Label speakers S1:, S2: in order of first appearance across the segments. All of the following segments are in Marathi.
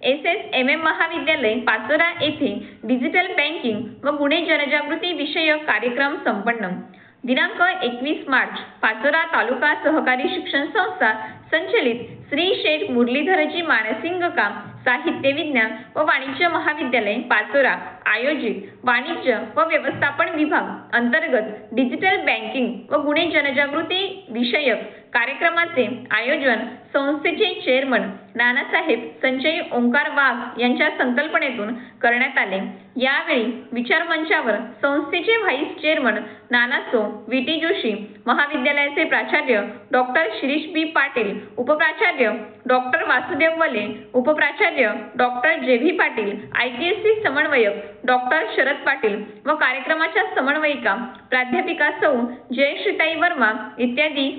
S1: SSMM महाविद्यालय पाचोरा येथे डिजिटल बँकिंग व गुन्हे जनजागृती विषयक कार्यक्रम संपन्न। दिनांक 21 मार्च पाचोरा तालुका सहकारी शिक्षण संस्था संचलित श्री शेठ मुरलीधरजी मानसिंगका साहित्य विज्ञान व वाणिज्य महाविद्यालय पाचोरा आयोजित वाणिज्य व व्यवस्थापन विभाग अंतर्गत डिजिटल बँकिंग व गुन्हे जनजागृती विषयक कार्यक्रमाचे आयोजन संस्थेचे चेअरमन नानासाहेब संजय ओंकार वाघ यांच्या संकल्पनेतून करण्यात आले। यावेळी विचारमंचावर संस्थेचे व्हाईस चेअरमन नानासो VT जोशी, महाविद्यालयाचे प्राचार्य डॉक्टर शिरीष बी पाटील, उपप्राचार्य डॉक्टर वासुदेव वले, उपप्राचार्य डॉक्टर JV पाटील, ITSC समन्वयक डॉक्टर शरद पाटील व कार्यक्रमाच्या समन्वयिका प्राध्यापिका सौ जयश्रीताई वर्मा इत्यादी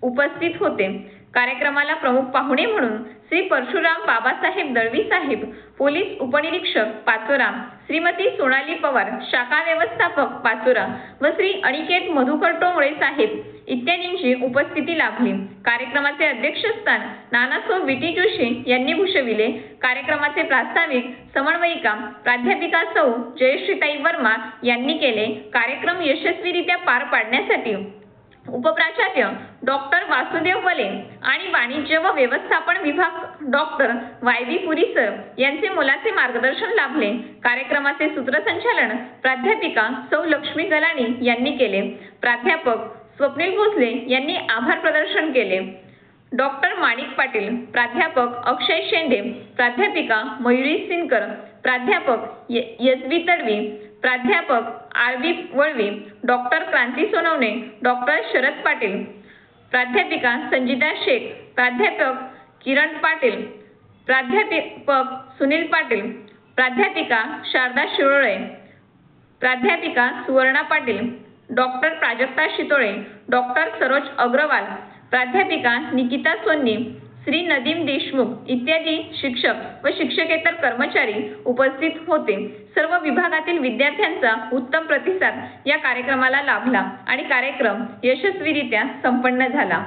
S1: उपस्थित होते। कार्यक्रमाला प्रमुख पाहुणे म्हणून श्री परशुराम बाबासाहेब दळवी साहेब, पोलीस उपनिरीक्षक पाचोरा, श्रीमती सोनाली पवार, शाखा व्यवस्थापक पाचोरा व श्री अनिकेत मधुकर टोंगळे साहेब इत्यादींची उपस्थिती लाभली। कार्यक्रमाचे अध्यक्षस्थान नानासो VT जोशी यांनी भूषविले। कार्यक्रमाचे प्रास्ताविक समन्वयिका प्राध्यापिका सौ जयश्रीताई वर्मा यांनी केले। कार्यक्रम यशस्वीरित्या पार पाडण्यासाठी उपप्राचार्य डॉक्टर वासुदेव वले आणि वाणिज्य व व्यवस्थापन विभाग डॉक्टर YB पुरी सर यांचे मोलाचे मार्गदर्शन लाभले। कार्यक्रमाचे सूत्रसंचालन प्राध्यापिका सौ लक्ष्मी गलाणी यांनी केले। प्राध्यापक स्वप्नील भोसले यांनी आभार प्रदर्शन केले। डॉक्टर माणिक पाटील, प्राध्यापक अक्षय शेंडे, प्राध्यापिका मयुरी सिनकर, प्राध्यापक SB तडवी, प्राध्यापक RB वळवी, डॉक्टर क्रांती सोनवणे, डॉक्टर शरद पाटील, प्राध्यापिका संजिता शेख, प्राध्यापक किरण पाटील, प्राध्यापक सुनील पाटील, प्राध्यापिका शारदा शिरोळे, प्राध्यापिका सुवर्णा पाटील, डॉक्टर प्राजक्ता शितोळे, डॉक्टर सरोज अग्रवाल, प्राध्यापिका निकिता सोन्नी, श्री नदीम देशमुख इत्यादी शिक्षक व शिक्षकेतर कर्मचारी उपस्थित होते। सर्व विभागातील विद्यार्थ्यांचा उत्तम प्रतिसाद या कार्यक्रमाला लाभला आणि कार्यक्रम यशस्वीरित्या संपन्न झाला।